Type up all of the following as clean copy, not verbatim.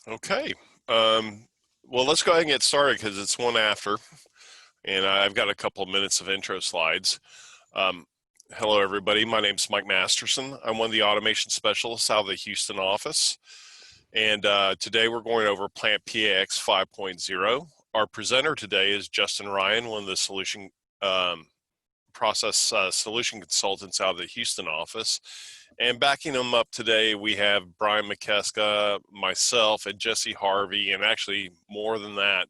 Okay. Well, let's go ahead and get started because it's one after, and I've got a couple of minutes of intro slides. Um, Hello, everybody. My name is Mike Masterson. I'm one of the automation specialists out of the Houston office, and today we're going over Plant PAX 5.0. Our presenter today is Justin Ryan, one of the process solution consultants out of the Houston office. And backing them up today, we have Brian McKeska, myself, and Jesse Harvey, and actually more than that,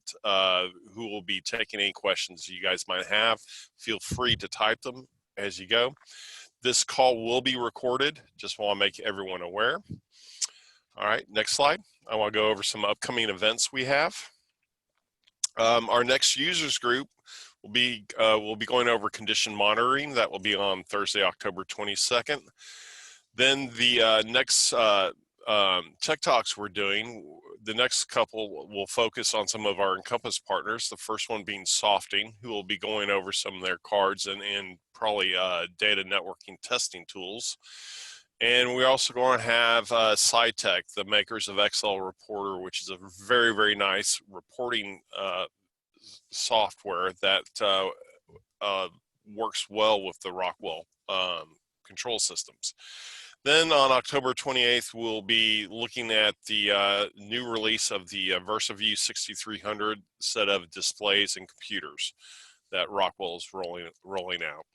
who will be taking any questions you guys might have. Feel free to type them as you go. This call will be recorded. Just want to make everyone aware. All right, next slide. I want to go over some upcoming events we have. Our next users group we'll be going over condition monitoring. That will be on Thursday, October 22nd. Then the next Tech Talks we're doing, the next couple will focus on some of our Encompass partners. The first one being Softing, who will be going over some of their cards and probably data networking testing tools. And we're also going to have SciTech, the makers of Excel Reporter, which is a very, very nice reporting software that works well with the Rockwell control systems. Then on October 28th, we'll be looking at the new release of the VersaView 6300 set of displays and computers that Rockwell is rolling out.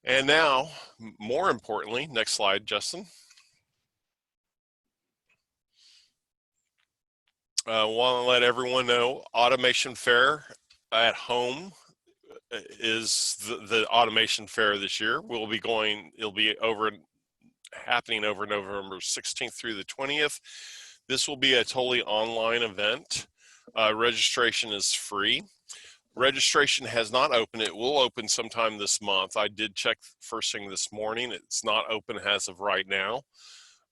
And now, more importantly, next slide, Justin. I want to let everyone know Automation Fair at home is the Automation Fair this year. It'll be happening over November 16th through the 20th. This will be a totally online event. Registration is free. Registration has not opened. It will open sometime this month. I did check first thing this morning. It's not open as of right now,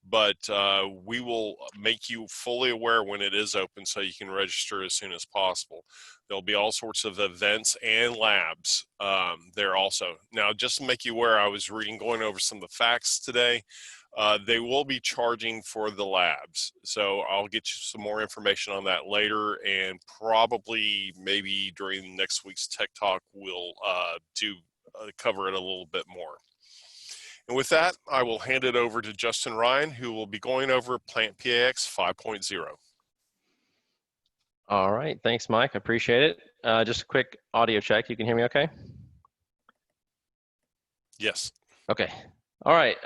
but we will make you fully aware when it is open so you can register as soon as possible. There'll be all sorts of events and labs there also. Now, just to make you aware, I was going over some of the facts today. They will be charging for the labs. So I'll get you some more information on that later, and probably maybe during next week's Tech Talk, we'll cover it a little bit more. And with that, I will hand it over to Justin Ryan, who will be going over Plant PAX 5.0. All right, thanks, Mike. I appreciate it. Just a quick audio check. You can hear me okay? Yes. Okay. All right.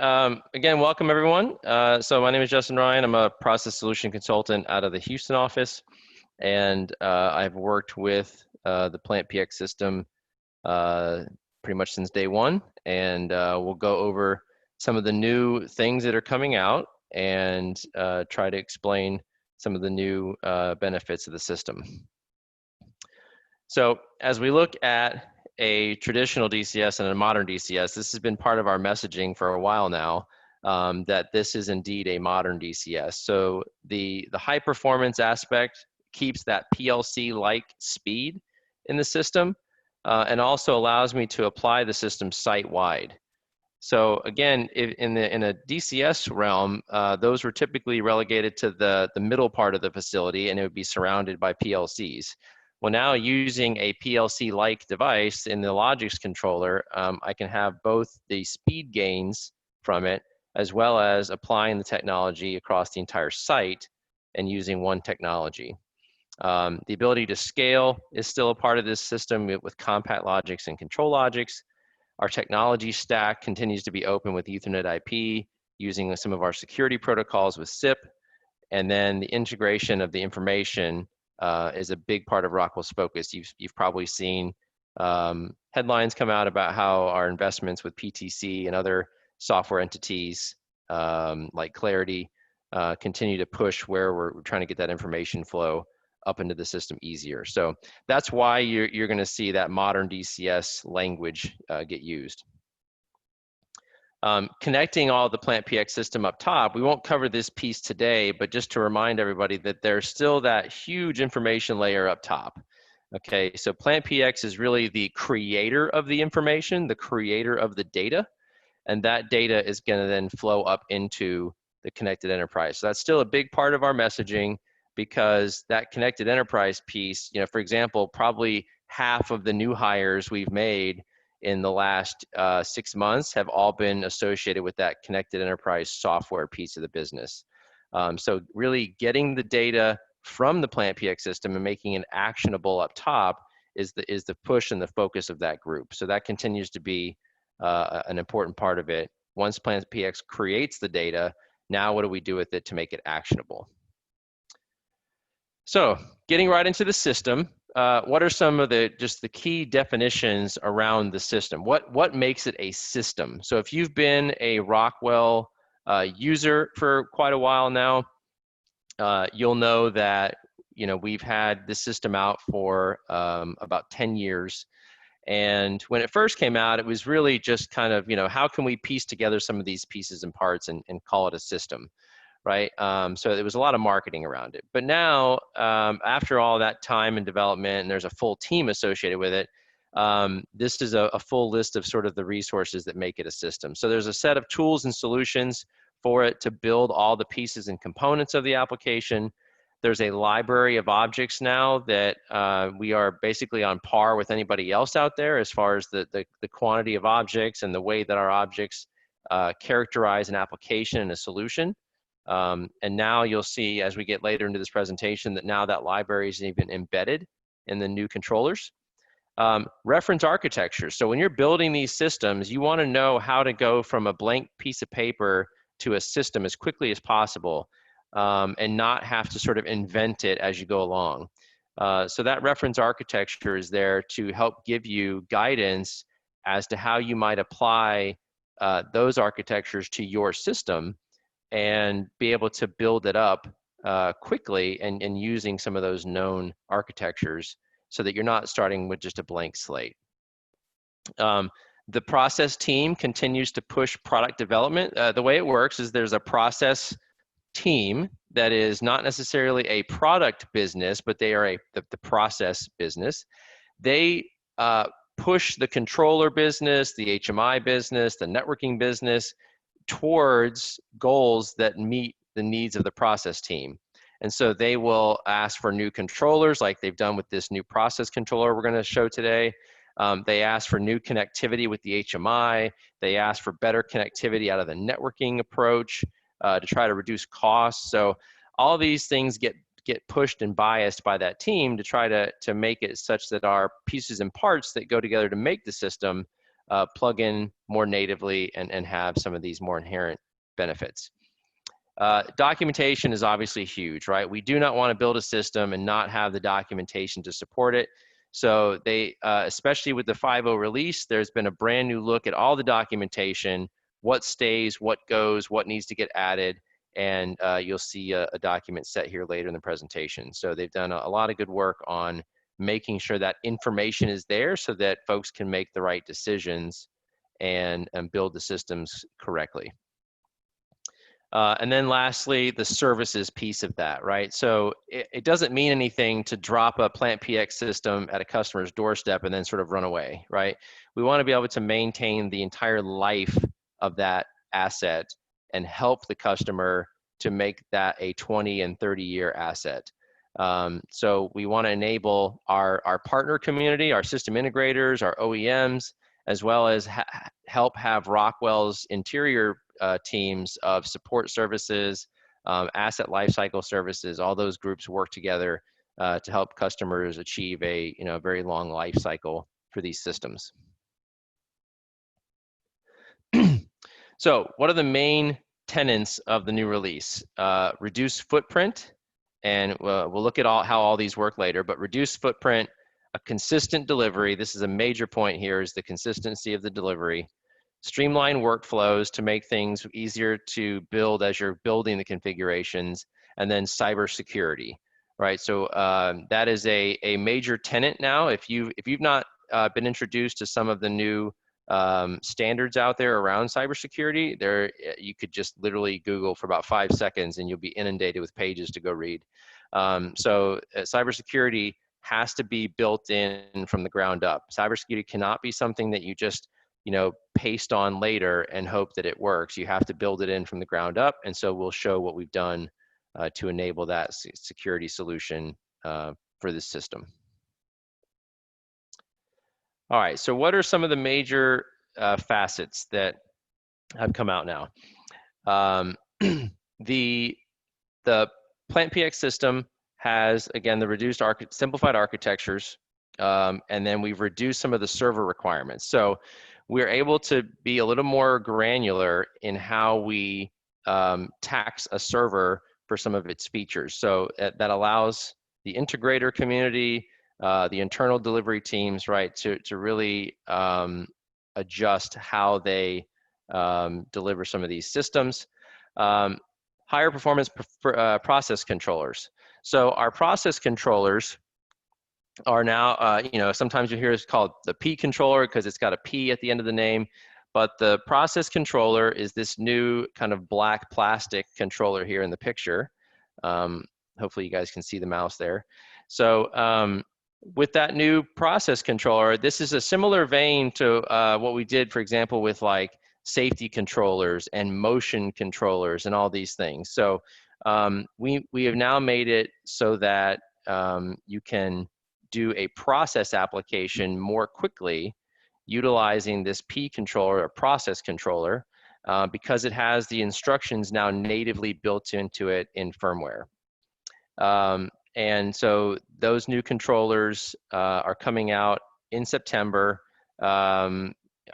Again, welcome everyone. So my name is Justin Ryan. I'm a process solution consultant out of the Houston office, and I've worked with the Plant PX system pretty much since day one, and we'll go over some of the new things that are coming out and try to explain some of the new benefits of the system. So as we look at a traditional DCS and a modern DCS, this has been part of our messaging for a while now, that this is indeed a modern DCS. So the high performance aspect keeps that PLC-like speed in the system, and also allows me to apply the system site-wide. So again, in a DCS realm, those were typically relegated to the middle part of the facility, and it would be surrounded by PLCs. Well, now using a PLC-like device in the Logix controller, I can have both the speed gains from it, as well as applying the technology across the entire site and using one technology. The ability to scale is still a part of this system with Compact Logix and ControlLogix. Our technology stack continues to be open with Ethernet IP, using some of our security protocols with SIP, and then the integration of the information is a big part of Rockwell's focus. You've probably seen headlines come out about how our investments with PTC and other software entities like Clarity continue to push where we're trying to get that information flow up into the system easier. So that's why you're going to see that modern DCS language get used. Connecting all the Plant PX system up top, we won't cover this piece today, but just to remind everybody that there's still that huge information layer up top. Okay, so Plant PX is really the creator of the information, the creator of the data, and that data is going to then flow up into the connected enterprise. So that's still a big part of our messaging, because that connected enterprise piece, you know, for example, probably half of the new hires we've made in the last 6 months have all been associated with that connected enterprise software piece of the business. So really getting the data from the PlantPX system and making it actionable up top is the push and the focus of that group. So that continues to be an important part of it. Once PlantPX creates the data, now what do we do with it to make it actionable? So getting right into the system, what are some of the key definitions around the system? What makes it a system? So if you've been a Rockwell user for quite a while now, you'll know that, you know, we've had this system out for about 10 years. And when it first came out, it was really just kind of, you know, how can we piece together some of these pieces and parts and call it a system? Right? So there was a lot of marketing around it. But now, after all that time and development, and there's a full team associated with it, this is a full list of sort of the resources that make it a system. So there's a set of tools and solutions for it to build all the pieces and components of the application. There's a library of objects now that we are basically on par with anybody else out there as far as the quantity of objects and the way that our objects characterize an application and a solution. And now you'll see as we get later into this presentation that now that library is even embedded in the new controllers. Reference architecture. So when you're building these systems, you want to know how to go from a blank piece of paper to a system as quickly as possible, and not have to sort of invent it as you go along. So that reference architecture is there to help give you guidance as to how you might apply those architectures to your system and be able to build it up quickly and using some of those known architectures so that you're not starting with just a blank slate. The process team continues to push product development. The way it works is there's a process team that is not necessarily a product business, but they are the process business. They push the controller business, the HMI business, the networking business towards goals that meet the needs of the process team. And so they will ask for new controllers like they've done with this new process controller we're going to show today. They ask for new connectivity with the HMI. They ask for better connectivity out of the networking approach to try to reduce costs. So all these things get pushed and biased by that team to try to make it such that our pieces and parts that go together to make the system plug in more natively and have some of these more inherent benefits. Documentation is obviously huge, right? We do not want to build a system and not have the documentation to support it. So they, especially with the 5.0 release, there's been a brand new look at all the documentation, what stays, what goes, what needs to get added, and you'll see a document set here later in the presentation. So they've done a lot of good work on making sure that information is there so that folks can make the right decisions and build the systems correctly. And then lastly, the services piece of that, right? So it doesn't mean anything to drop a PlantPX system at a customer's doorstep and then sort of run away, right? We want to be able to maintain the entire life of that asset and help the customer to make that a 20 and 30-year asset. So we want to enable our partner community, our system integrators, our OEMs, as well as help have Rockwell's interior teams of support services, asset lifecycle services, all those groups work together to help customers achieve a very long life cycle for these systems. So what are the main tenets of the new release? Reduce footprint, and we'll look at how all these work later, but reduce footprint, a consistent delivery. This is a major point here, is the consistency of the delivery. Streamline workflows to make things easier to build as you're building the configurations, and then cybersecurity, right? So that is a major tenet now. If you've not been introduced to some of the new standards out there around cybersecurity, you could just literally Google for about 5 seconds and you'll be inundated with pages to go read. So cybersecurity has to be built in from the ground up. Cybersecurity cannot be something that you just paste on later and hope that it works. You have to build it in from the ground up. And so we'll show what we've done to enable that security solution for this system. All right, so what are some of the major facets that have come out now? The PlantPX system has, again, the reduced simplified architectures, and then we've reduced some of the server requirements. So we're able to be a little more granular in how we tax a server for some of its features. So that allows the integrator community, the internal delivery teams, right, to really adjust how they deliver some of these systems. Higher performance process controllers. So our process controllers are now, sometimes you hear it's called the P controller because it's got a P at the end of the name, but the process controller is this new kind of black plastic controller here in the picture. Hopefully you guys can see the mouse there. So with that new process controller, this is a similar vein to what we did, for example, with like safety controllers and motion controllers and all these things. So we have now made it so that you can do a process application more quickly utilizing this P controller or process controller because it has the instructions now natively built into it in firmware. And so those new controllers are coming out in September,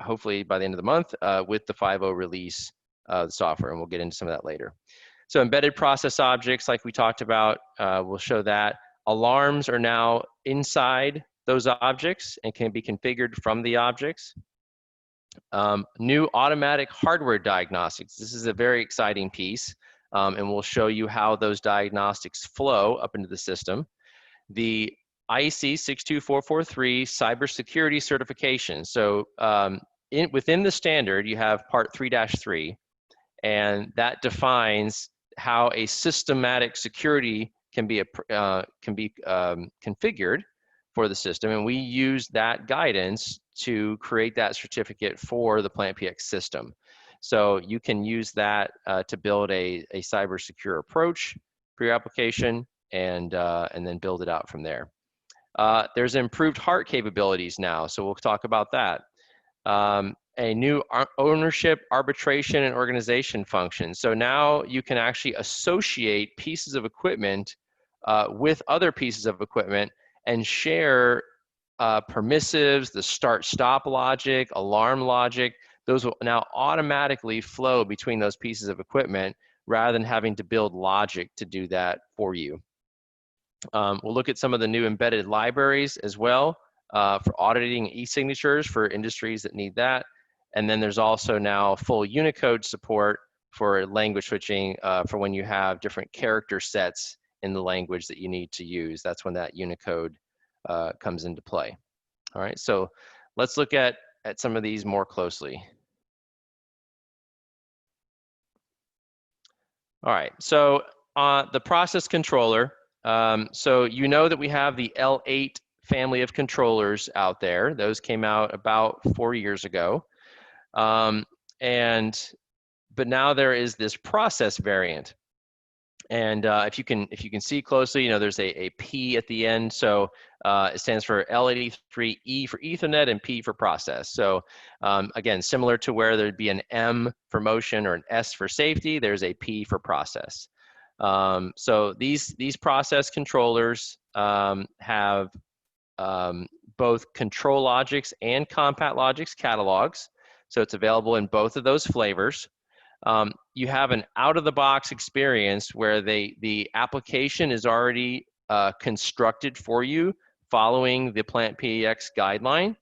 hopefully by the end of the month with the 5.0 release of the software, and we'll get into some of that later. So embedded process objects, like we talked about, we'll show that. Alarms are now inside those objects and can be configured from the objects. New automatic hardware diagnostics. This is a very exciting piece, and we'll show you how those diagnostics flow up into the system. The IEC 62443 cybersecurity certification. So within the standard, you have part 3-3, and that defines how a systematic security can be configured for the system, and we use that guidance to create that certificate for the PlantPX system. So you can use that to build a cyber secure approach for your application, and then build it out from there. There's improved HART capabilities now, so we'll talk about that. A new ownership, arbitration, and organization function. So now you can actually associate pieces of equipment with other pieces of equipment and share permissives, the start-stop logic, alarm logic. Those will now automatically flow between those pieces of equipment rather than having to build logic to do that for you. We'll look at some of the new embedded libraries as well for auditing e-signatures for industries that need that. And then there's also now full Unicode support for language switching for when you have different character sets in the language that you need to use. That's when that Unicode comes into play. All right, so let's look at some of these more closely. All right, so the process controller, so you know that we have the L8 family of controllers out there. Those came out about 4 years ago. But now there is this process variant. And if you can see closely, there's a P at the end. So it stands for L83, E for Ethernet, and P for process. So again, similar to where there'd be an M for motion or an S for safety, there's a P for process. So these process controllers have both ControlLogix and CompatLogix catalogs. So it's available in both of those flavors. You have an out-of-the-box experience where the application is already constructed for you following the PlantPX guideline.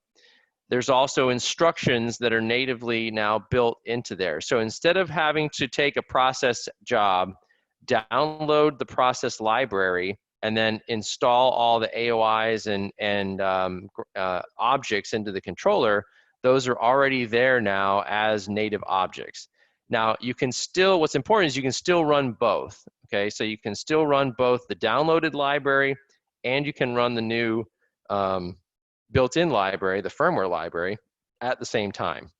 There's also instructions that are natively now built into there. So instead of having to take a process job, download the process library, and then install all the AOIs and objects into the controller, those are already there now as native objects. Now you can still, what's important is you can still run both, okay? So you can still run both the downloaded library and you can run the new built-in library, the firmware library, at the same time.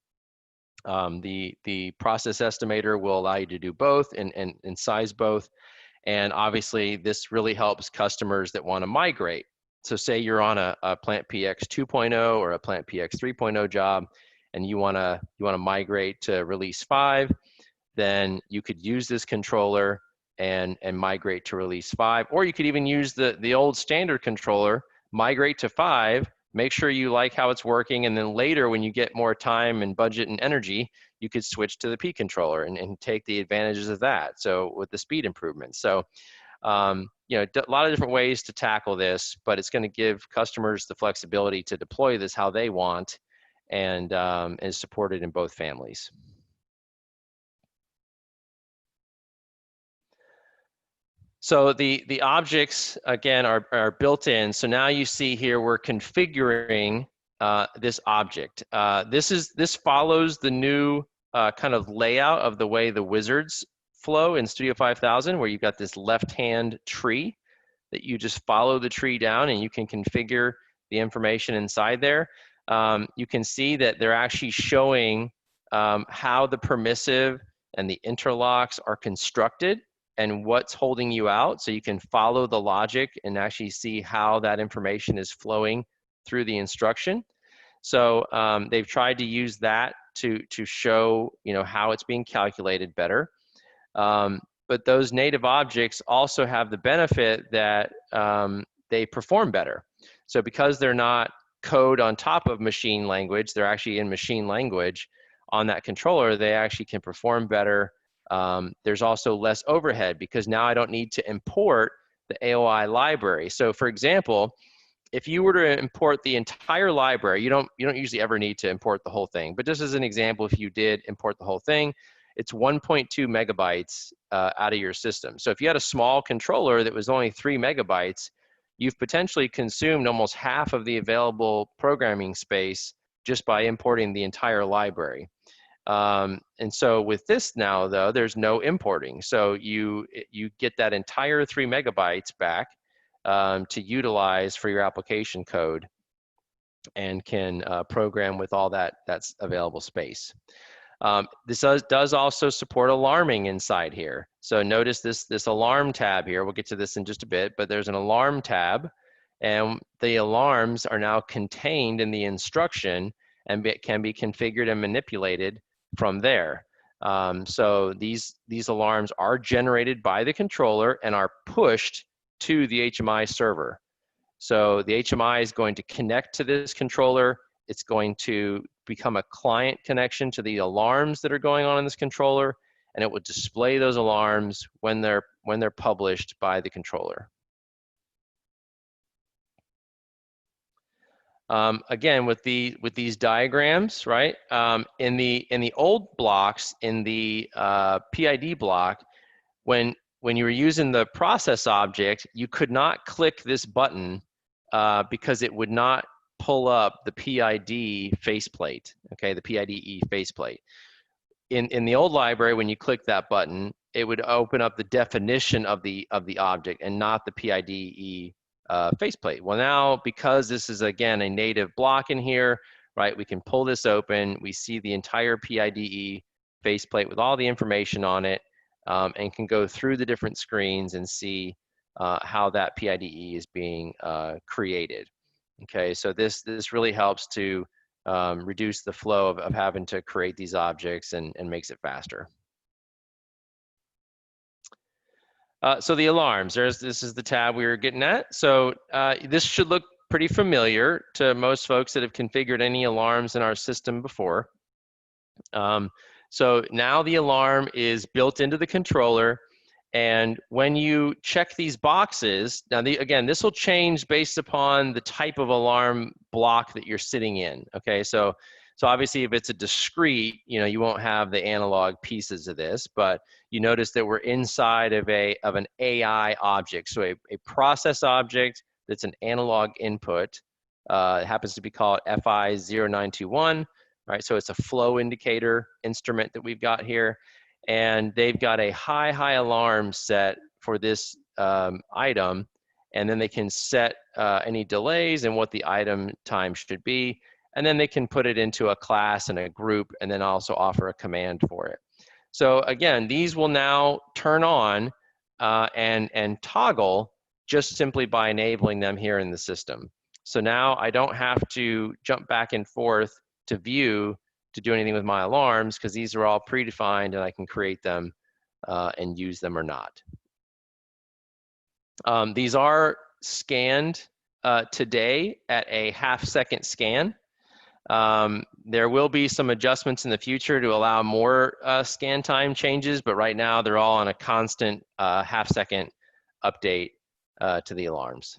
The process estimator will allow you to do both and size both. And obviously, this really helps customers that want to migrate. So say you're on a Plant PX 2.0 or a Plant PX 3.0 job, and you want to migrate to release 5, then you could use this controller and migrate to release 5. Or you could even use the old standard controller, migrate to 5, make sure you like how it's working, and then later when you get more time and budget and energy, you could switch to the P controller and take the advantages of that. So with the speed improvements. So you know, a lot of different ways to tackle this, but it's going to give customers the flexibility to deploy this how they want, and is supported in both families. So the objects, again, are built in. So now you see here we're configuring this object. This follows the new kind of layout of the way the wizards flow in Studio 5000, where you've got this left-hand tree that you just follow the tree down and you can configure the information inside there. You can see that they're actually showing how the permissive and the interlocks are constructed and what's holding you out, so you can follow the logic and actually see how that information is flowing through the instruction. So they've tried to use that to show, you know, how it's being calculated better. But those native objects also have the benefit that they perform better. So because they're not code on top of machine language, they're actually in machine language on that controller, they actually can perform better. There's also less overhead because now I don't need to import the AOI library. So for example, if you were to import the entire library, you don't usually ever need to import the whole thing. But just as an example, if you did import the whole thing, it's 1.2 megabytes out of your system. So if you had a small controller that was only 3 megabytes, you've potentially consumed almost half of the available programming space just by importing the entire library. And so with this now, though, there's no importing. So you get that entire 3 megabytes back to utilize for your application code, and can program with all that's available space. This does also support alarming inside here. So notice this alarm tab here. We'll get to this in just a bit, but there's an alarm tab, and the alarms are now contained in the instruction and can be configured and manipulated from there. So these alarms are generated by the controller and are pushed to the HMI server. So the HMI is going to connect to this controller. It's going to become a client connection to the alarms that are going on in this controller, and it will display those alarms when they're published by the controller. Again, with these diagrams, right? In the old blocks, in the PID block, when you were using the process object, you could not click this button because it would not pull up the PID faceplate, okay, the PIDE faceplate. In the old library, when you click that button, it would open up the definition of the object and not the PIDE faceplate. Well, now, because this is, again, a native block in here, right, we can pull this open. We see the entire PIDE faceplate with all the information on it, and can go through the different screens and see how that PIDE is being created. Okay, so this really helps to reduce the flow of having to create these objects and makes it faster. So the alarms, this is the tab we were getting at. So this should look pretty familiar to most folks that have configured any alarms in our system before. So now the alarm is built into the controller, and when you check these boxes, now again, this will change based upon the type of alarm block that you're sitting in, okay? So obviously if it's a discrete, you know, you won't have the analog pieces of this, but you notice that we're inside of an AI object. So a process object that's an analog input. It happens to be called FI0921, right? So it's a flow indicator instrument that we've got here. And they've got a high alarm set for this item, and then they can set any delays and what the item time should be. and then they can put it into a class and a group, and then also offer a command for it. So again, these will now turn on and toggle just simply by enabling them here in the system. So now I don't have to jump back and forth to view to do anything with my alarms, because these are all predefined and I can create them and use them or not. These are scanned today at a half-second scan. There will be some adjustments in the future to allow more scan time changes, but right now they're all on a constant half-second update to the alarms.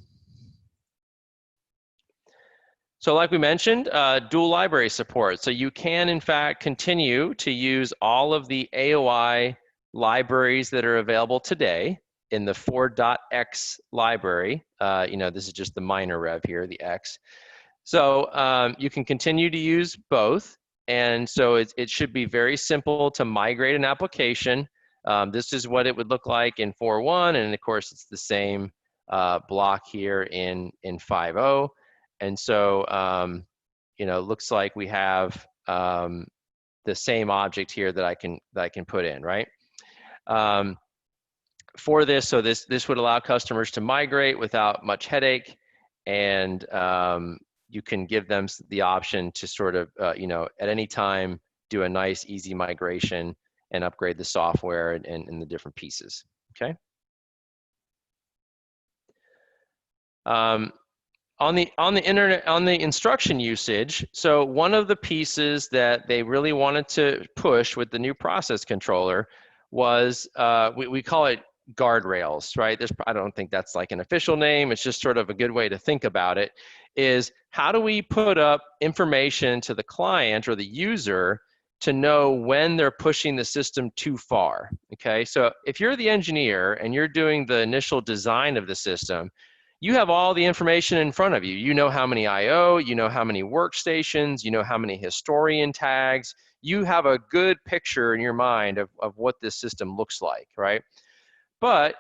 So like we mentioned, dual library support. So you can, in fact, continue to use all of the AOI libraries that are available today in the 4.x library. This is just the minor rev here, the X. So you can continue to use both. And so it should be very simple to migrate an application. This is what it would look like in 4.1. And of course, it's the same block here in 5.0. And so, it looks like we have the same object here that I can put in, right? For this, so this would allow customers to migrate without much headache, and you can give them the option to sort of, at any time do a nice, easy migration and upgrade the software and the different pieces. Okay. On the instruction usage, so one of the pieces that they really wanted to push with the new process controller was, we call it guardrails, right? I don't think that's like an official name. It's just sort of a good way to think about it, is how do we put up information to the client or the user to know when they're pushing the system too far, okay? So if you're the engineer and you're doing the initial design of the system, you have all the information in front of you. You know how many I/O, you know how many workstations, you know how many historian tags. You have a good picture in your mind of what this system looks like, right? But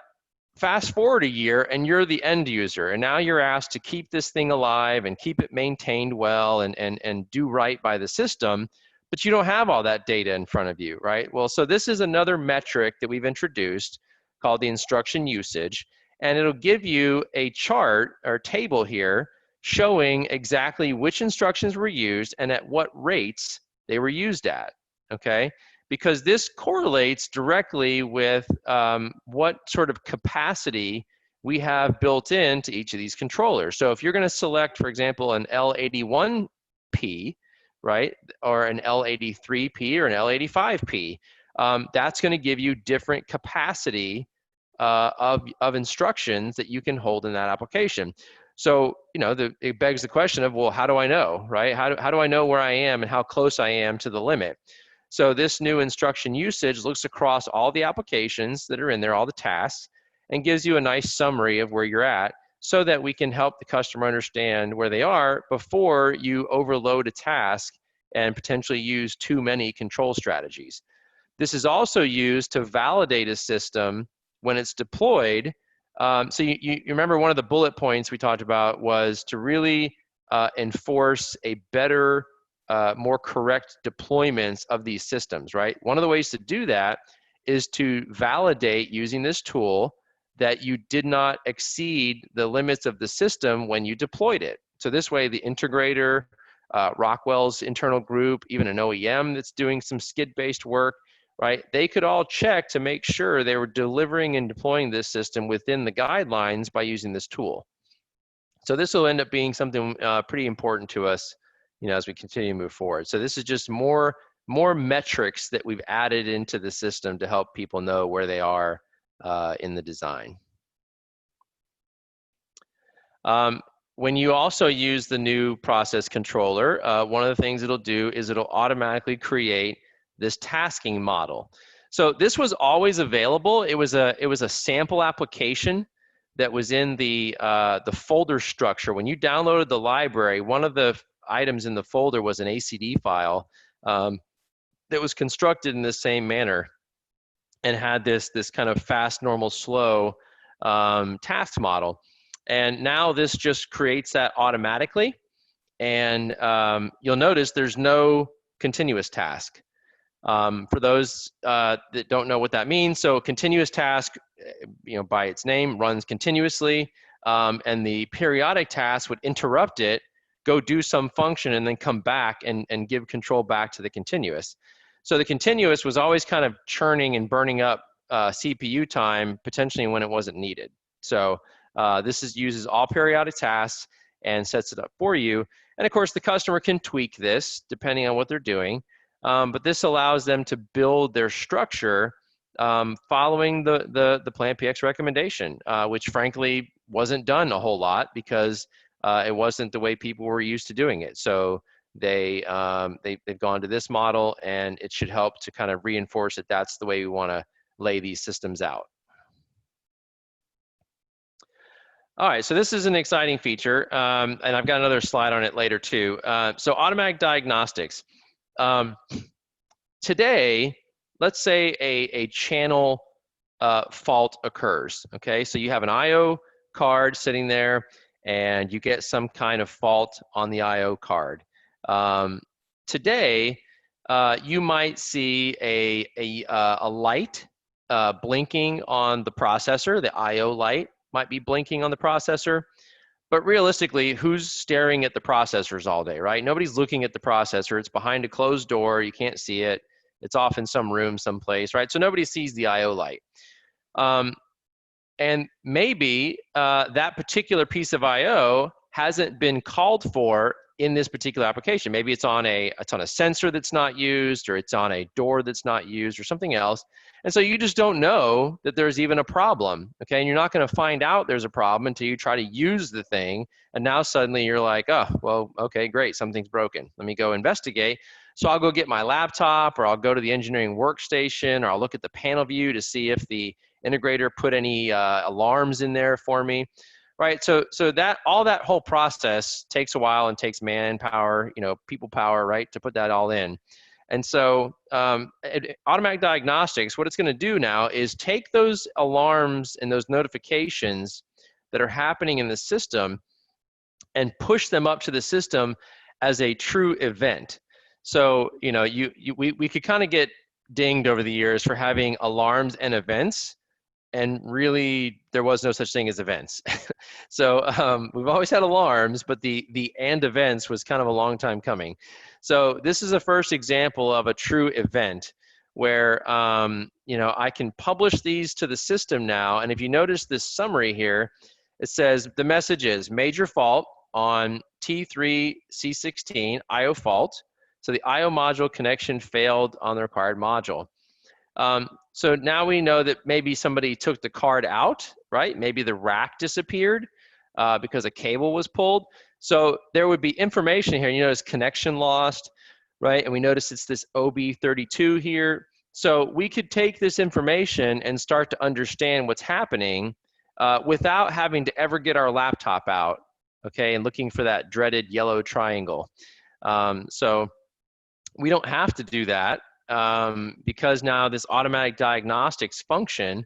fast forward a year and you're the end user, and now you're asked to keep this thing alive and keep it maintained well and do right by the system, but you don't have all that data in front of you, right? Well, so this is another metric that we've introduced called the instruction usage. And it'll give you a chart or table here showing exactly which instructions were used and at what rates they were used at, okay? Because this correlates directly with what sort of capacity we have built into each of these controllers. So if you're gonna select, for example, an L81P, right, or an L83P or an L85P, that's gonna give you different capacity of instructions that you can hold in that application. So, it begs the question of, well, how do I know, right? How do I know where I am and how close I am to the limit? So this new instruction usage looks across all the applications that are in there, all the tasks, and gives you a nice summary of where you're at so that we can help the customer understand where they are before you overload a task and potentially use too many control strategies. This is also used to validate a system when it's deployed. So you remember one of the bullet points we talked about was to really enforce a better, more correct deployments of these systems, right? One of the ways to do that is to validate using this tool that you did not exceed the limits of the system when you deployed it. So this way the integrator, Rockwell's internal group, even an OEM that's doing some skid-based work, right? They could all check to make sure they were delivering and deploying this system within the guidelines by using this tool. So this will end up being something pretty important to us, as we continue to move forward. So this is just more metrics that we've added into the system to help people know where they are in the design. When you also use the new process controller, one of the things it'll do is it'll automatically create this tasking model. So this was always available. It was a sample application that was in the folder structure. When you downloaded the library, one of the items in the folder was an ACD file that was constructed in the same manner and had this kind of fast, normal, slow task model. And now this just creates that automatically. and you'll notice there's no continuous task. For those that don't know what that means, so a continuous task, by its name, runs continuously, and the periodic task would interrupt it, go do some function, and then come back and give control back to the continuous. So the continuous was always kind of churning and burning up CPU time, potentially when it wasn't needed. So this uses all periodic tasks and sets it up for you. And of course, the customer can tweak this depending on what they're doing. But this allows them to build their structure following the PlanPX recommendation, which frankly wasn't done a whole lot because it wasn't the way people were used to doing it. So they've gone to this model, and it should help to kind of reinforce that that's the way we want to lay these systems out. All right, so this is an exciting feature, and I've got another slide on it later too. So automatic diagnostics. Today, let's say a channel fault occurs, okay? So you have an IO card sitting there, and you get some kind of fault on the IO card. Today, you might see a light blinking on the processor. The IO light might be blinking on the processor. But realistically, who's staring at the processors all day, right? Nobody's looking at the processor. It's behind a closed door. You can't see it. It's off in some room someplace, right? So nobody sees the IO light. And maybe that particular piece of IO hasn't been called for in this particular application. Maybe it's on a sensor that's not used, or it's on a door that's not used, or something else. And so you just don't know that there's even a problem, okay? And you're not going to find out there's a problem until you try to use the thing. And now suddenly you're like, oh, well, okay, great, something's broken. Let me go investigate. So I'll go get my laptop, or I'll go to the engineering workstation, or I'll look at the panel view to see if the integrator put any alarms in there for me. Right, so that all that whole process takes a while and takes manpower, people power, right, to put that all in. And so automatic diagnostics, what it's going to do now is take those alarms and those notifications that are happening in the system and push them up to the system as a true event. So we could kind of get dinged over the years for having alarms and events. And really, there was no such thing as events. So we've always had alarms, but the and events was kind of a long time coming. So this is a first example of a true event where I can publish these to the system now. And if you notice this summary here, it says the message is major fault on T3C16 IO fault. So the IO module connection failed on the required module. So now we know that maybe somebody took the card out, right? Maybe the rack disappeared because a cable was pulled. So there would be information here. You notice connection lost, right? And we notice it's this OB32 here. So we could take this information and start to understand what's happening without having to ever get our laptop out, okay, and looking for that dreaded yellow triangle. So we don't have to do that. Because now this automatic diagnostics function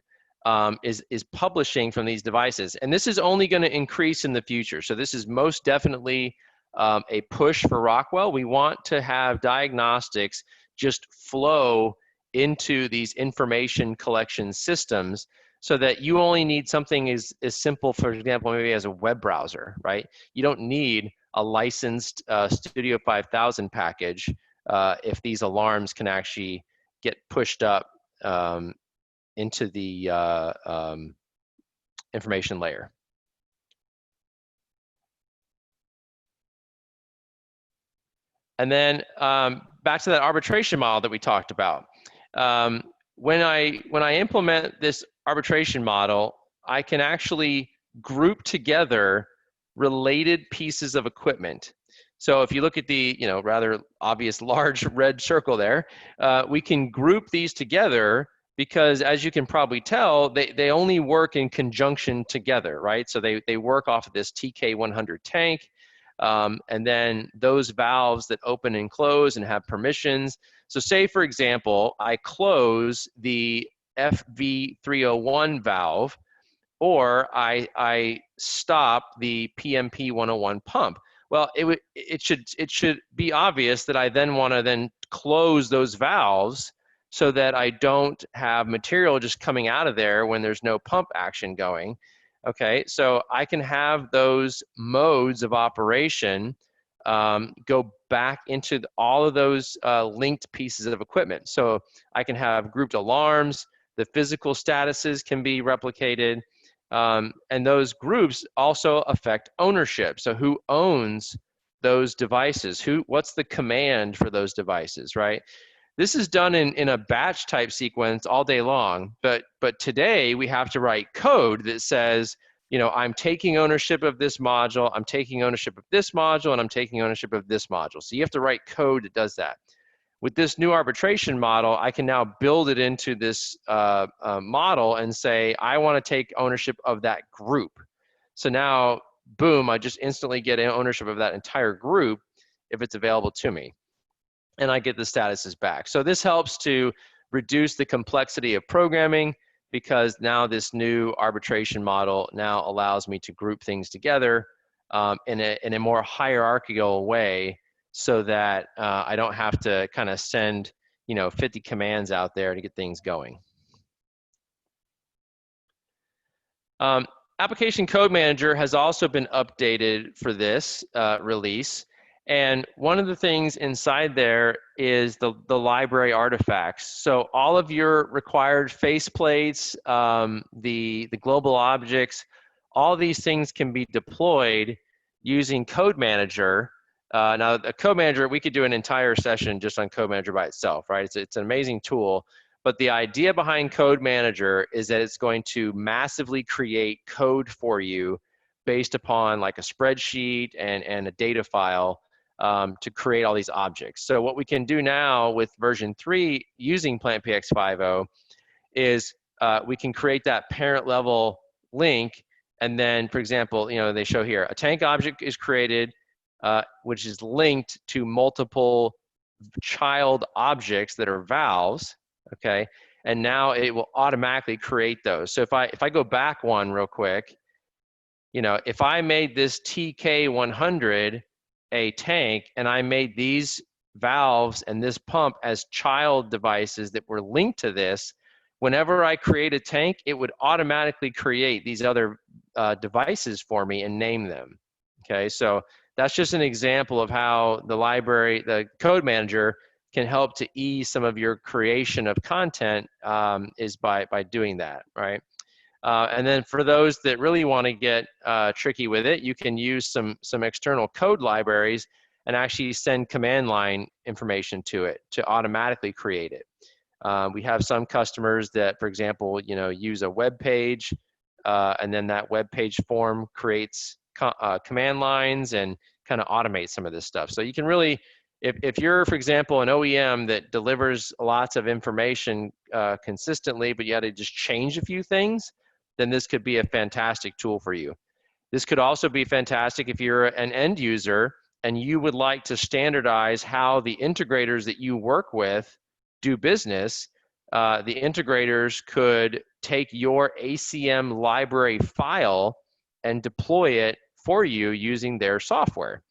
is publishing from these devices. And this is only going to increase in the future. So this is most definitely a push for Rockwell. We want to have diagnostics just flow into these information collection systems so that you only need something as simple, for example, maybe as a web browser, right? You don't need a licensed Studio 5000 package if these alarms can actually get pushed up into the information layer. And then back to that arbitration model that we talked about. When I implement this arbitration model, I can actually group together related pieces of equipment. So if you look at the rather obvious large red circle there, we can group these together because, as you can probably tell, they only work in conjunction together, right? So they work off of this TK100 tank, and then those valves that open and close and have permissions. So say, for example, I close the FV301 valve, or I stop the PMP101 pump. Well, it should be obvious that I then want to then close those valves so that I don't have material just coming out of there when there's no pump action going. Okay, so I can have those modes of operation go back into all of those linked pieces of equipment. So I can have grouped alarms, the physical statuses can be replicated, and those groups also affect ownership. So who owns those devices? What's the command for those devices, right? This is done in a batch type sequence all day long, but today we have to write code that says, I'm taking ownership of this module, I'm taking ownership of this module, and I'm taking ownership of this module. So you have to write code that does that. With this new arbitration model, I can now build it into this model and say, I want to take ownership of that group. So now, boom, I just instantly get ownership of that entire group if it's available to me. And I get the statuses back. So this helps to reduce the complexity of programming, because now this new arbitration model now allows me to group things together in a more hierarchical way, so that I don't have to kind of send 50 commands out there to get things going. Application Code Manager has also been updated for this release. And one of the things inside there is the library artifacts. So all of your required faceplates, the global objects, all these things can be deployed using Code Manager. Now, a Code Manager, we could do an entire session just on Code Manager by itself, right? It's an amazing tool. But the idea behind Code Manager is that it's going to massively create code for you based upon like a spreadsheet and a data file to create all these objects. So what we can do now with version 3 using PlantPX 5.0 is we can create that parent level link. And then, for example, they show here, a tank object is created, which is linked to multiple child objects that are valves, okay? And now it will automatically create those. So if I go back one real quick, if I made this TK100 a tank, and I made these valves and this pump as child devices that were linked to this, whenever I create a tank, it would automatically create these other devices for me and name them. Okay, so that's just an example of how the Code Manager can help to ease some of your creation of content is by doing that, right? And then for those that really want to get tricky with it, you can use some external code libraries and actually send command line information to it to automatically create it. We have some customers that, for example, use a web page, and then that web page form creates command lines and kind of automate some of this stuff. So you can really, if you're, for example, an OEM that delivers lots of information consistently, but you had to just change a few things, then this could be a fantastic tool for you. This could also be fantastic if you're an end user and you would like to standardize how the integrators that you work with do business. The integrators could take your ACM library file and deploy it for you using their software.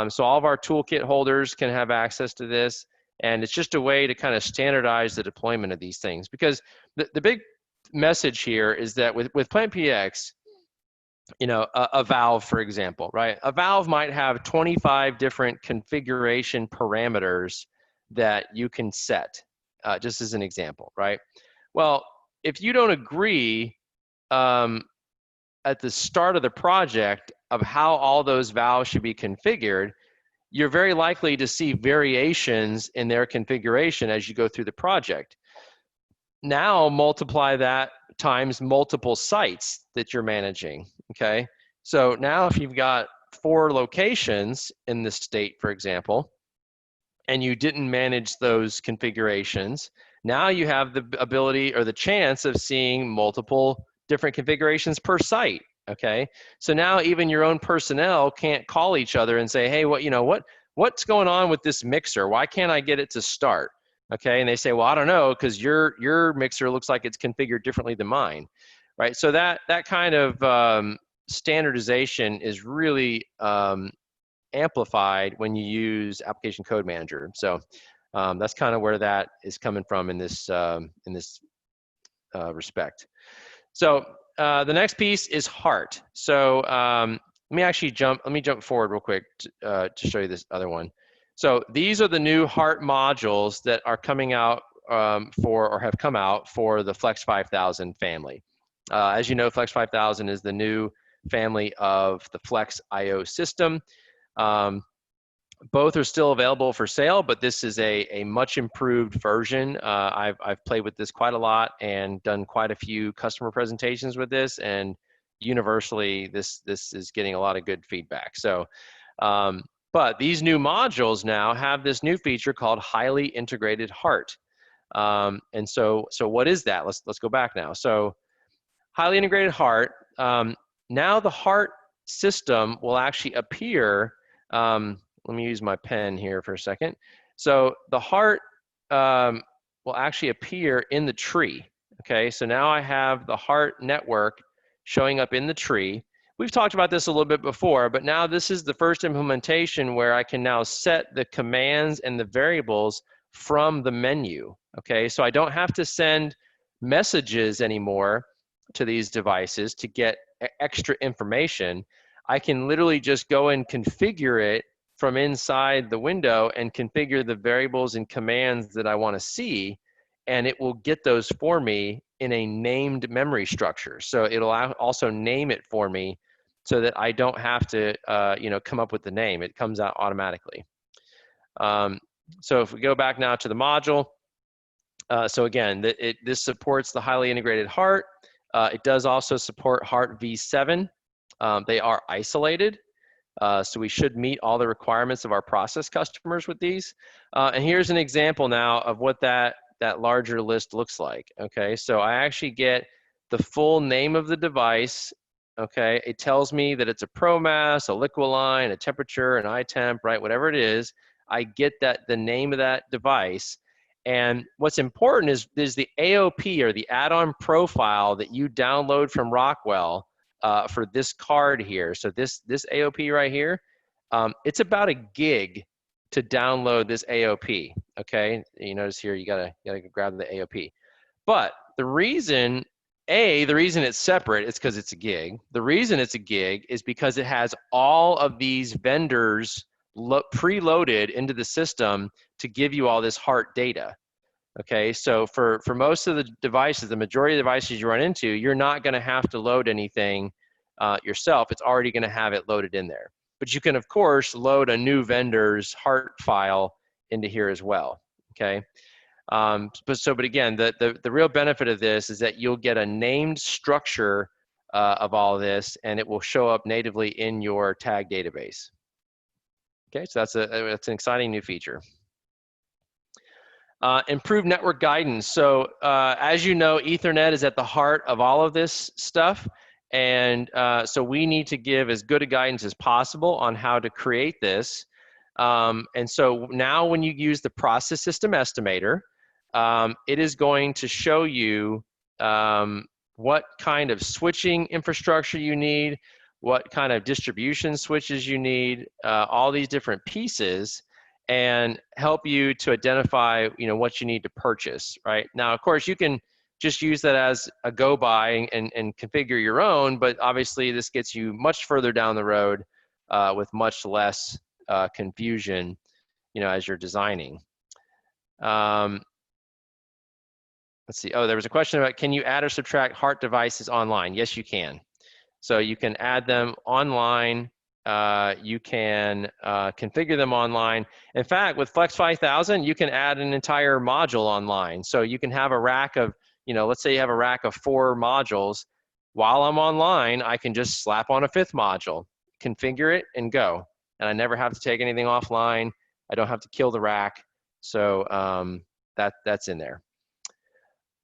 So all of our toolkit holders can have access to this, and it's just a way to kind of standardize the deployment of these things. Because the big message here is that with PlantPX, a valve, for example, right? A valve might have 25 different configuration parameters that you can set, just as an example, right? Well, if you don't agree at the start of the project of how all those valves should be configured, you're very likely to see variations in their configuration as you go through the project. Now multiply that times multiple sites that you're managing, okay? So now if you've got 4 locations in the state, for example, and you didn't manage those configurations, now you have the ability or the chance of seeing multiple different configurations per site, okay? So now even your own personnel can't call each other and say, hey, what's going on with this mixer? Why can't I get it to start? Okay, and they say, well, I don't know, because your mixer looks like it's configured differently than mine, right? So that kind of standardization is really amplified when you use Application Code Manager. So that's kind of where that is coming from in this respect. So the next piece is Heart. So let me jump forward real quick to show you this other one. So these are the new Heart modules that are coming out or have come out for the Flex 5000 family. As you know, Flex 5000 is the new family of the Flex IO system. Both are still available for sale, but this is a much improved version. I've played with this quite a lot and done quite a few customer presentations with this, and universally this is getting a lot of good feedback. So, but these new modules now have this new feature called Highly Integrated Heart. And so what is that? Let's go back now. So Highly Integrated Heart. Now the Heart system will actually appear. Let me use my pen here for a second. So the Heart will actually appear in the tree. Okay, so now I have the Heart network showing up in the tree. We've talked about this a little bit before, but now this is the first implementation where I can now set the commands and the variables from the menu. Okay, so I don't have to send messages anymore to these devices to get extra information. I can literally just go and configure it from inside the window and configure the variables and commands that I want to see, and it will get those for me in a named memory structure. So it'll also name it for me so that I don't have to come up with the name. It comes out automatically. So if we go back now to the module, so again, this supports the Highly Integrated Heart. It does also support Heart v7. They are isolated. So we should meet all the requirements of our process customers with these. And here's an example now of what that larger list looks like. Okay, so I actually get the full name of the device. Okay, it tells me that it's a ProMass, a Liquiline, a temperature, an iTemp, right? Whatever it is, I get the name of that device. And what's important is the AOP, or the add-on profile, that you download from Rockwell for this card here. So this AOP right here, it's about a gig to download this AOP. Okay, you notice here you gotta go grab the AOP. But the reason it's separate is because it's a gig. The reason it's a gig is because it has all of these vendors preloaded into the system to give you all this Heart data. Okay, so for most of the devices, the majority of the devices you run into, you're not going to have to load anything yourself. It's already going to have it loaded in there. But you can, of course, load a new vendor's Heart file into here as well. Okay, but again, the real benefit of this is that you'll get a named structure of all this, and it will show up natively in your tag database. Okay, so that's an exciting new feature. Improved network guidance. So as you know, Ethernet is at the heart of all of this stuff. And so we need to give as good a guidance as possible on how to create this. And so now when you use the process system estimator, it is going to show you what kind of switching infrastructure you need, what kind of distribution switches you need, all these different pieces, and help you to identify, what you need to purchase, right? Now, of course, you can just use that as a go-by and configure your own, but obviously this gets you much further down the road with much less confusion, as you're designing. Let's see. Oh, there was a question about, can you add or subtract Heart devices online? Yes, you can. So you can add them online. You can configure them online. In fact, with Flex 5000, you can add an entire module online. So you can have a rack of, let's say you have a rack of 4 modules. While I'm online, I can just slap on a 5th module, configure it, and go. And I never have to take anything offline. I don't have to kill the rack. So that's in there.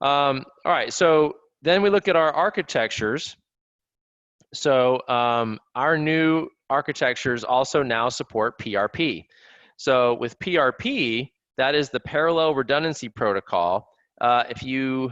All right, so then we look at our architectures. So our new architectures also now support PRP. So with PRP, that is the Parallel Redundancy Protocol. If you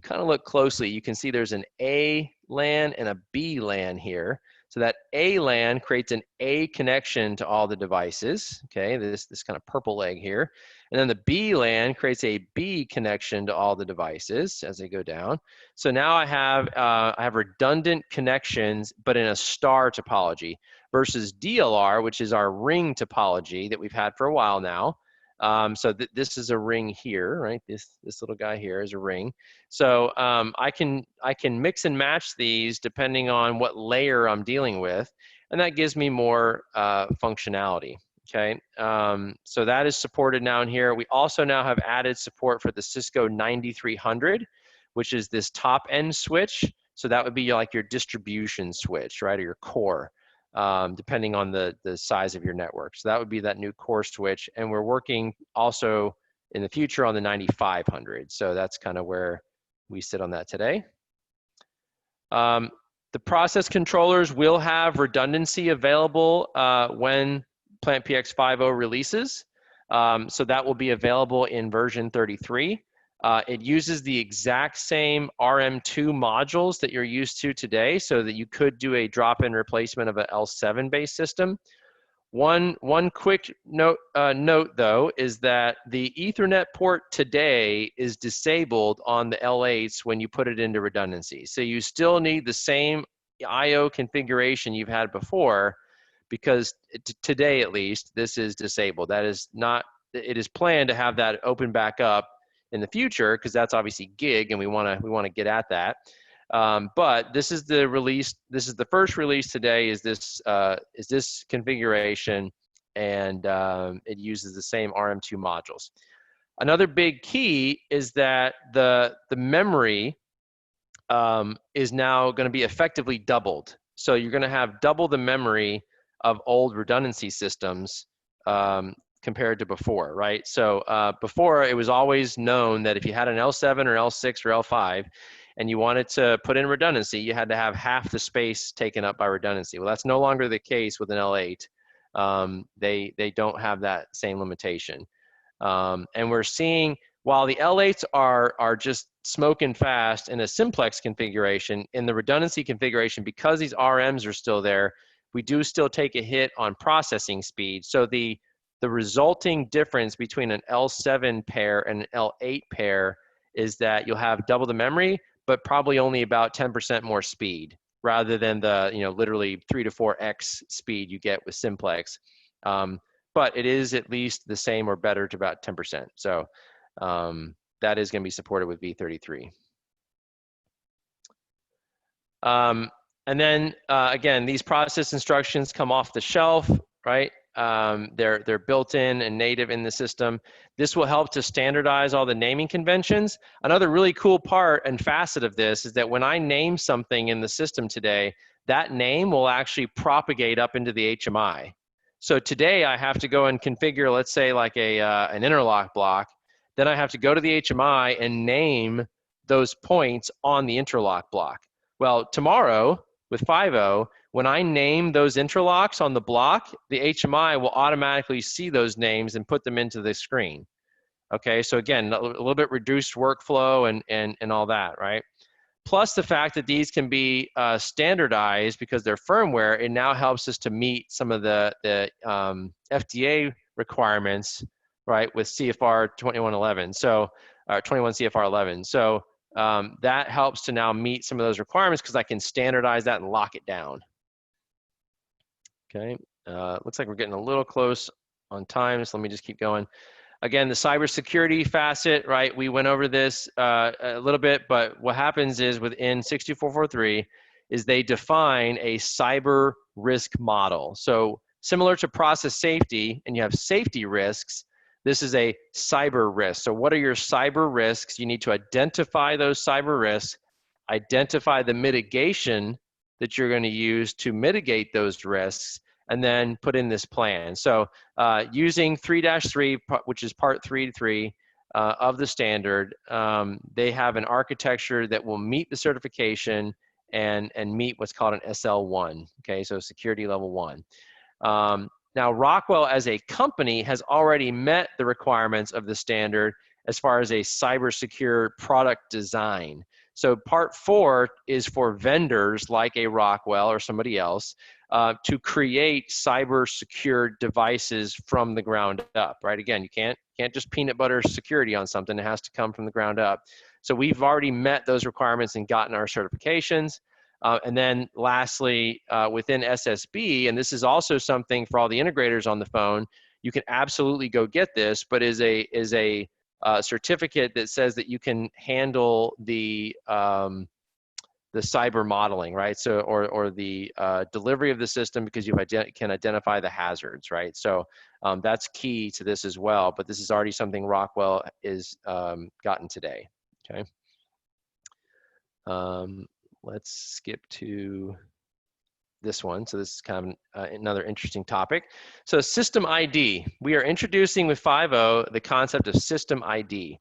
kind of look closely, you can see there's an A LAN and a B LAN here. So that A LAN creates an A connection to all the devices, okay, this kind of purple leg here. And then the B LAN creates a B connection to all the devices as they go down. So now I have redundant connections, but in a star topology versus DLR, which is our ring topology that we've had for a while now. So this is a ring here, right? This little guy here is a ring. So I can mix and match these depending on what layer I'm dealing with, and that gives me more functionality. Okay, so that is supported now in here. We also now have added support for the Cisco 9300, which is this top end switch. So that would be like your distribution switch, right, or your core. Depending on the size of your network. So that would be that new core switch. And we're working also in the future on the 9500. So that's kind of where we sit on that today. The process controllers will have redundancy available when PlantPX 5.0 releases. So that will be available in version 33. It uses the exact same RM2 modules that you're used to today, so that you could do a drop-in replacement of an L7 based system. One quick note though is that the Ethernet port today is disabled on the L8s when you put it into redundancy. So you still need the same I/O configuration you've had before, because today at least this is disabled. That is not. It is planned to have that open back up in the future, because that's obviously gig, and we want to get at that. But this is the release. This is the first release today. Is this configuration, and it uses the same RM2 modules. Another big key is that the memory is now going to be effectively doubled. So you're going to have double the memory of old redundancy systems compared to before, right? So before, it was always known that if you had an L7 or L6 or L5 and you wanted to put in redundancy, you had to have half the space taken up by redundancy. Well, that's no longer the case with an L8. They don't have that same limitation. And we're seeing, while the L8s are just smoking fast in a simplex configuration, in the redundancy configuration, because these RMs are still there, we do still take a hit on processing speed. So the resulting difference between an L7 pair and an L8 pair is that you'll have double the memory, but probably only about 10% more speed, rather than the literally 3 to 4x speed you get with simplex. But it is at least the same or better to about 10%. So that is going to be supported with V33. And then again, these process instructions come off the shelf, right? They're built in and native in the system. This will help to standardize all the naming conventions. Another really cool part and facet of this is that when I name something in the system today, that name will actually propagate up into the HMI. So today I have to go and configure, let's say like an interlock block. Then I have to go to the HMI and name those points on the interlock block. Well, tomorrow with 5.0, when I name those interlocks on the block, the HMI will automatically see those names and put them into the screen. Okay, so again, a little bit reduced workflow and all that, right? Plus the fact that these can be standardized because they're firmware, it now helps us to meet some of the FDA requirements, right, with CFR 2111, so 21 CFR 11. So that helps to now meet some of those requirements because I can standardize that and lock it down. Okay, looks like we're getting a little close on time, so let me just keep going. Again, the cybersecurity facet, right? We went over this a little bit, but what happens is within 62443 is they define a cyber risk model. So similar to process safety, and you have safety risks, this is a cyber risk. So what are your cyber risks? You need to identify those cyber risks, identify the mitigation that you're going to use to mitigate those risks, and then put in this plan. So using 3-3, which is part 3.3 of the standard, they have an architecture that will meet the certification and meet what's called an SL1, okay, so security level 1. Now, Rockwell as a company has already met the requirements of the standard as far as a cyber secure product design. So part 4 is for vendors like a Rockwell or somebody else to create cyber secure devices from the ground up, right? Again, you can't just peanut butter security on something. It has to come from the ground up. So we've already met those requirements and gotten our certifications. And then lastly, within SSB, and this is also something for all the integrators on the phone, you can absolutely go get this, but is a certificate that says that you can handle the cyber modeling, right? So, or the delivery of the system because you can identify the hazards, right? So that's key to this as well, but this is already something Rockwell is gotten today, okay? Let's skip to this one. So this is kind of another interesting topic. So system ID, we are introducing with 5.0 the concept of system ID.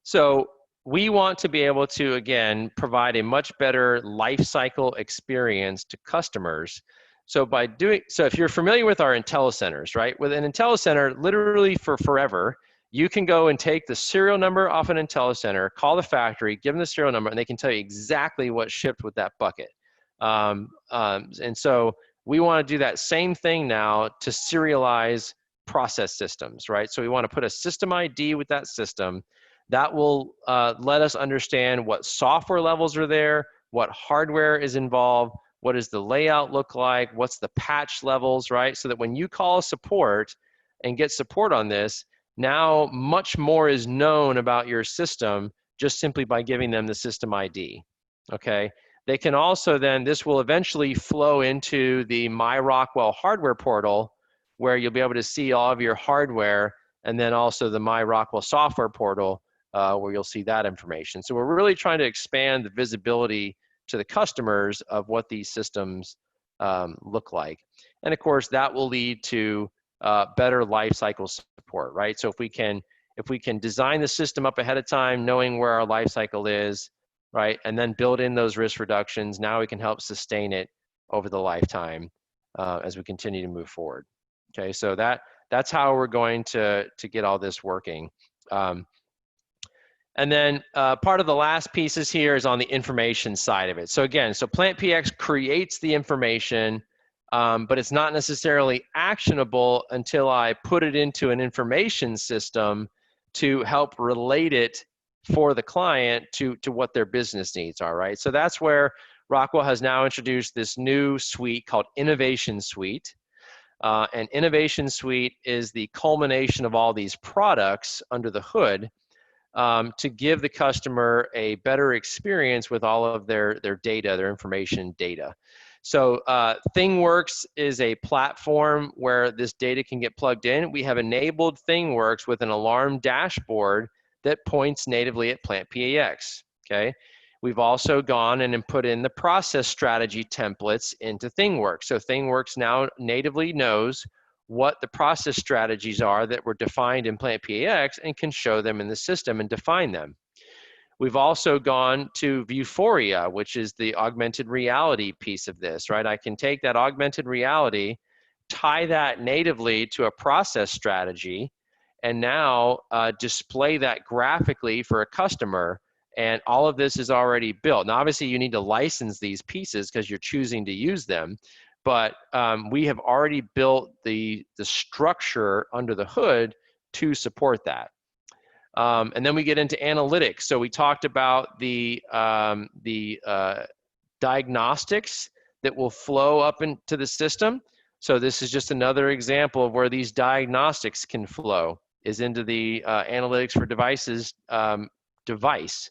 So we want to be able to, again, provide a much better life cycle experience to customers. So by doing, so if you're familiar with our IntelliCenters, right? With an IntelliCenter, literally for forever, you can go and take the serial number off an IntelliCenter, call the factory, give them the serial number, and they can tell you exactly what shipped with that bucket. And so we want to do that same thing now to serialize process systems, right? So we want to put a system ID with that system that will let us understand what software levels are there, what hardware is involved, what does the layout look like, what's the patch levels, right? So that when you call support and get support on this, now much more is known about your system just simply by giving them the system ID, okay? They can also then, this will eventually flow into the My Rockwell hardware portal where you'll be able to see all of your hardware, and then also the My Rockwell software portal where you'll see that information. So we're really trying to expand the visibility to the customers of what these systems look like. And of course, that will lead to better life cycle support, right? So if we can design the system up ahead of time, knowing where our life cycle is, right, and then build in those risk reductions, now we can help sustain it over the lifetime as we continue to move forward. Okay, so that's how we're going to get all this working. And then part of the last pieces here is on the information side of it. So again, so PlantPX creates the information, but it's not necessarily actionable until I put it into an information system to help relate it for the client to what their business needs are, right? So that's where Rockwell has now introduced this new suite called Innovation Suite. And Innovation Suite is the culmination of all these products under the hood to give the customer a better experience with all of their data, their information data. So ThingWorx is a platform where this data can get plugged in. We have enabled ThingWorx with an alarm dashboard that points natively at PlantPAX, okay? We've also gone and put in the process strategy templates into ThingWorx. So ThingWorx now natively knows what the process strategies are that were defined in PlantPAX and can show them in the system and define them. We've also gone to Vuforia, which is the augmented reality piece of this, right? I can take that augmented reality, tie that natively to a process strategy, and now display that graphically for a customer. And all of this is already built. Now, obviously, you need to license these pieces because you're choosing to use them. But we have already built the structure under the hood to support that. And then we get into analytics. So we talked about the diagnostics that will flow up into the system. So this is just another example of where these diagnostics can flow, is into the analytics for devices device.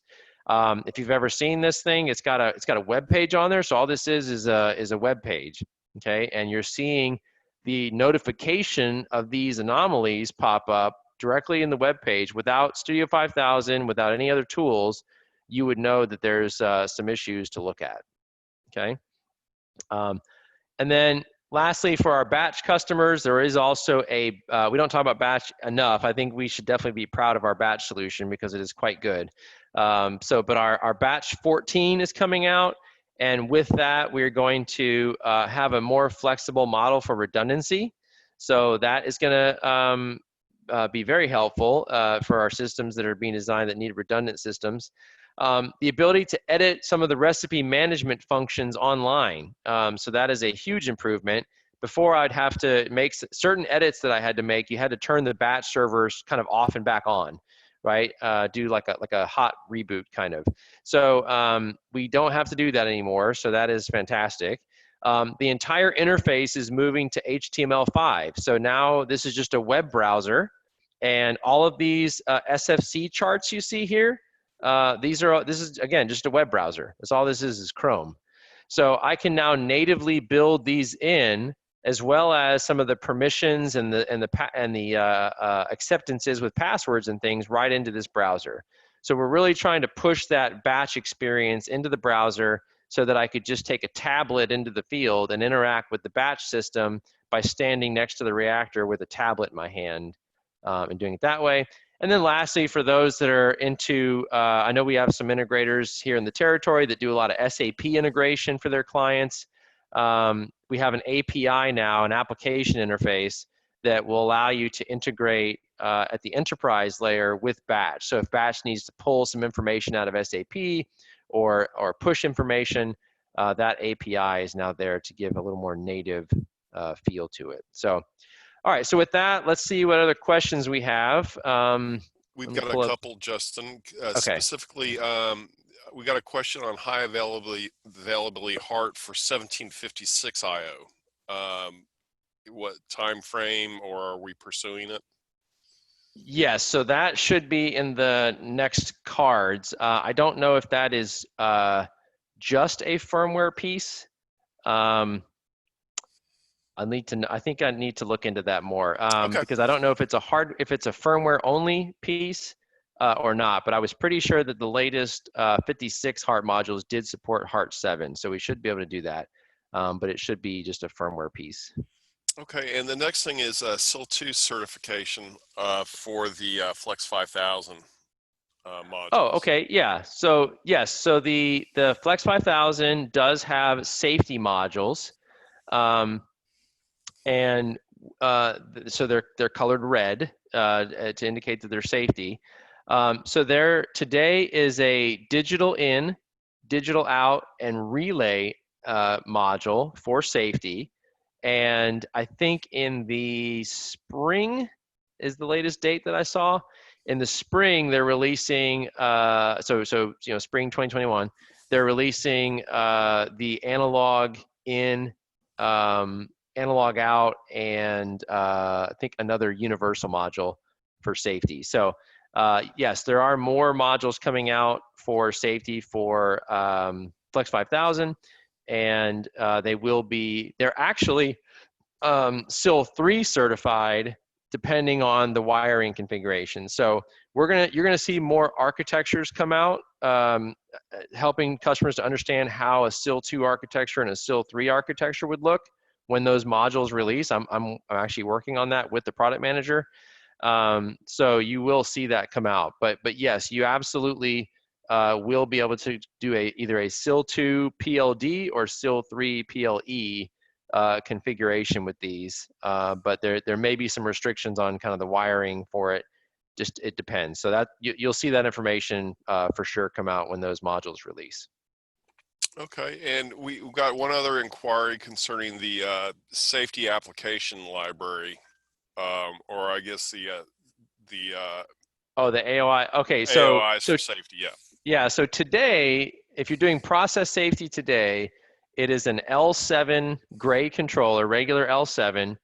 If you've ever seen this thing, it's got a web page on there. So all this is a web page, okay? And you're seeing the notification of these anomalies pop up directly in the web page. Without Studio 5000, without any other tools, you would know that there's some issues to look at, okay? And then lastly, for our batch customers, there is also a, we don't talk about batch enough. I think we should definitely be proud of our batch solution because it is quite good. But our batch 14 is coming out. And with that, we're going to have a more flexible model for redundancy. So that is going to be very helpful for our systems that are being designed that need redundant systems. The ability to edit some of the recipe management functions online. So that is a huge improvement. Before, I'd have to make certain edits that I had to make. You had to turn the batch servers kind of off and back on, right? Do like a hot reboot kind of. So we don't have to do that anymore. So that is fantastic. The entire interface is moving to HTML5. So now this is just a web browser, and all of these SFC charts you see here, this is, again, just a web browser. That's all this is Chrome. So I can now natively build these in, as well as some of the permissions and the acceptances with passwords and things right into this browser. So we're really trying to push that batch experience into the browser so that I could just take a tablet into the field and interact with the batch system by standing next to the reactor with a tablet in my hand and doing it that way. And then lastly, for those that are into, I know we have some integrators here in the territory that do a lot of SAP integration for their clients. We have an API now, an application interface that will allow you to integrate at the enterprise layer with batch. So if batch needs to pull some information out of SAP or push information, that API is now there to give a little more native feel to it. So, all right, so with that, let's see what other questions we have. We've got a couple, Justin. Okay. Specifically, we got a question on high availability HART for 1756 IO. What time frame, or are we pursuing it? Yes, so that should be in the next cards. I don't know if that is just a firmware piece. I think I need to look into that more Okay. because I don't know if it's a firmware only piece or not, but I was pretty sure that the latest 56 HART modules did support HART 7, so we should be able to do that, but it should be just a firmware piece. Okay, and the next thing is SIL 2 certification for the Flex 5000 modules. Oh, okay, yeah. So yes, so the Flex 5000 does have safety modules. And so they're colored red to indicate that they're safety. So there today is a digital in, digital out, and relay module for safety. And I think in the spring is the latest date that I saw. In the spring, they're releasing, spring 2021, they're releasing the analog in, analog out, and I think another universal module for safety. So yes, there are more modules coming out for safety for Flex 5000, and they're actually SIL 3 certified depending on the wiring configuration. So you're gonna see more architectures come out, helping customers to understand how a SIL 2 architecture and a SIL 3 architecture would look when those modules release. I'm actually working on that with the product manager. So you will see that come out. But yes, you absolutely will be able to do either a SIL 2 PLD or SIL 3 PLE configuration with these. But there may be some restrictions on kind of the wiring for it. Just it depends. So that you'll see that information for sure come out when those modules release. Okay, and we've got one other inquiry concerning the safety application library, or I guess the AOI. Okay, so AOIs for safety. Yeah. Yeah. So today, if you're doing process safety today, it is an L7 gray controller, regular L7,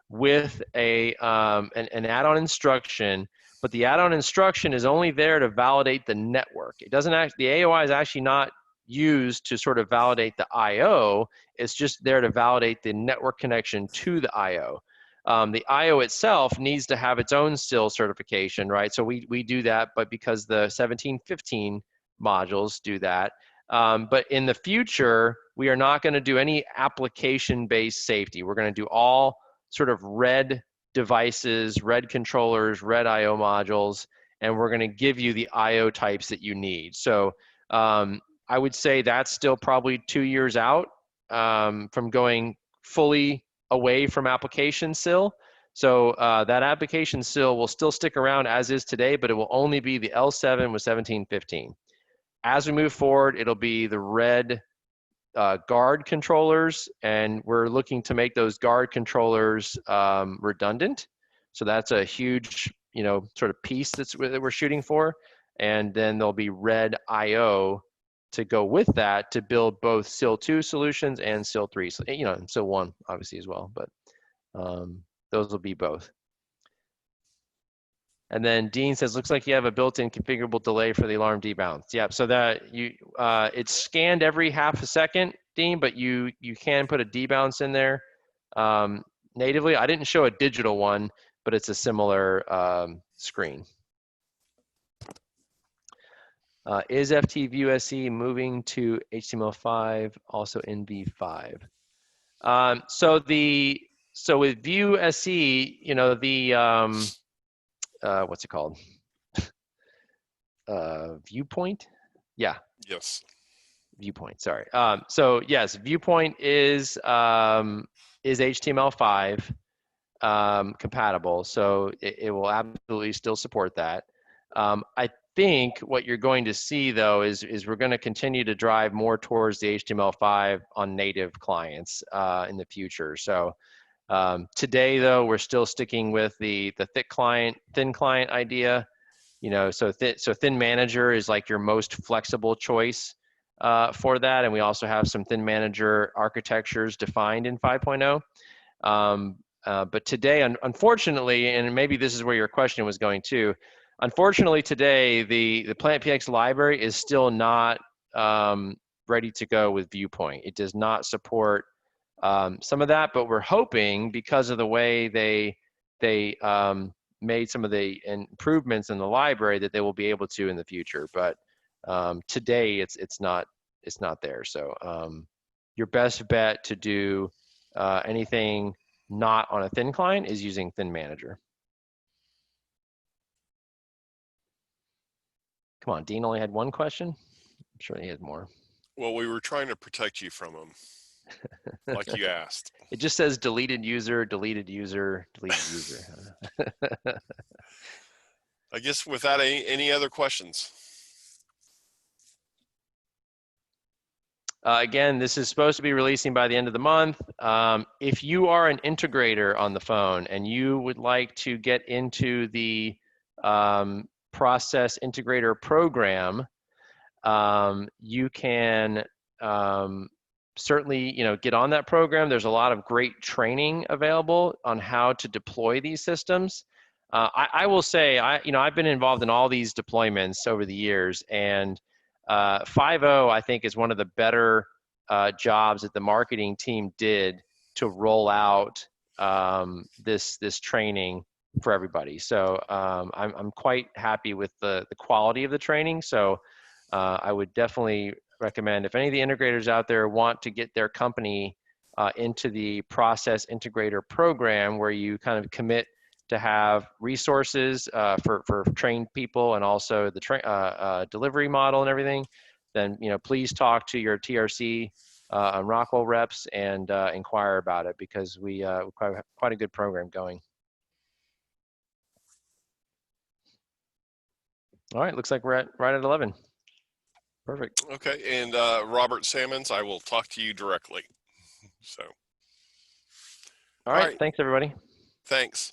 with an add-on instruction. But the add-on instruction is only there to validate the network. It doesn't the AOI is actually not used to sort of validate the IO. It's just there to validate the network connection to the IO. The IO itself needs to have its own SIL certification, right? So we do that, but because the 1715 modules do that. But in the future, we are not going to do any application-based safety. We're going to do all sort of red devices, red controllers, red IO modules, and we're going to give you the IO types that you need. So I would say that's still probably 2 years out from going fully away from application SIL. So that application SIL will still stick around as is today, but it will only be the L7 with 1715. As we move forward, it'll be the red guard controllers, and we're looking to make those guard controllers redundant. So that's a huge, sort of piece that we're shooting for. And then there'll be red IO to go with that to build both SIL 2 solutions and SIL 3, so, and SIL 1 obviously as well, but those will be both. And then Dean says, looks like you have a built-in configurable delay for the alarm debounce. Yep, so that it's scanned every half a second, Dean, but you can put a debounce in there natively. I didn't show a digital one, but it's a similar screen. Is FTView SE moving to HTML5 also in V5? So with View SE, what's it called? Viewpoint? Yeah. Yes. Viewpoint, sorry. So yes, Viewpoint is HTML5 compatible, so it will absolutely still support that. I think what you're going to see though is we're going to continue to drive more towards the HTML5 on native clients in the future. So today though, we're still sticking with the thin client idea. So Thin Manager is like your most flexible choice for that, and we also have some Thin Manager architectures defined in 5.0. But today, unfortunately, and maybe this is where your question was going to, unfortunately today, the PlantPX library is still not ready to go with Viewpoint. It does not support some of that, but we're hoping because of the way they made some of the improvements in the library that they will be able to in the future. But today it's not there. So your best bet to do anything not on a thin client is using Thin Manager. Come on, Dean only had one question. I'm sure he had more. Well, we were trying to protect you from them, like you asked. It just says deleted user, deleted user, deleted user. I guess without any other questions. Again, this is supposed to be releasing by the end of the month. If you are an integrator on the phone and you would like to get into the process integrator program, you can certainly get on that program. There's a lot of great training available on how to deploy these systems. I will say, I've been involved in all these deployments over the years, and 5.0 I think is one of the better jobs that the marketing team did to roll out this training for everybody. So I'm quite happy with the quality of the training. So I would definitely recommend, if any of the integrators out there want to get their company into the process integrator program, where you kind of commit to have resources for trained people and also the delivery model and everything, then please talk to your TRC and Rockwell reps and inquire about it, because we have quite a good program going. All right, looks like we're right at 11. Perfect. Okay, and Robert Sammons, I will talk to you directly. So. All right, thanks everybody. Thanks.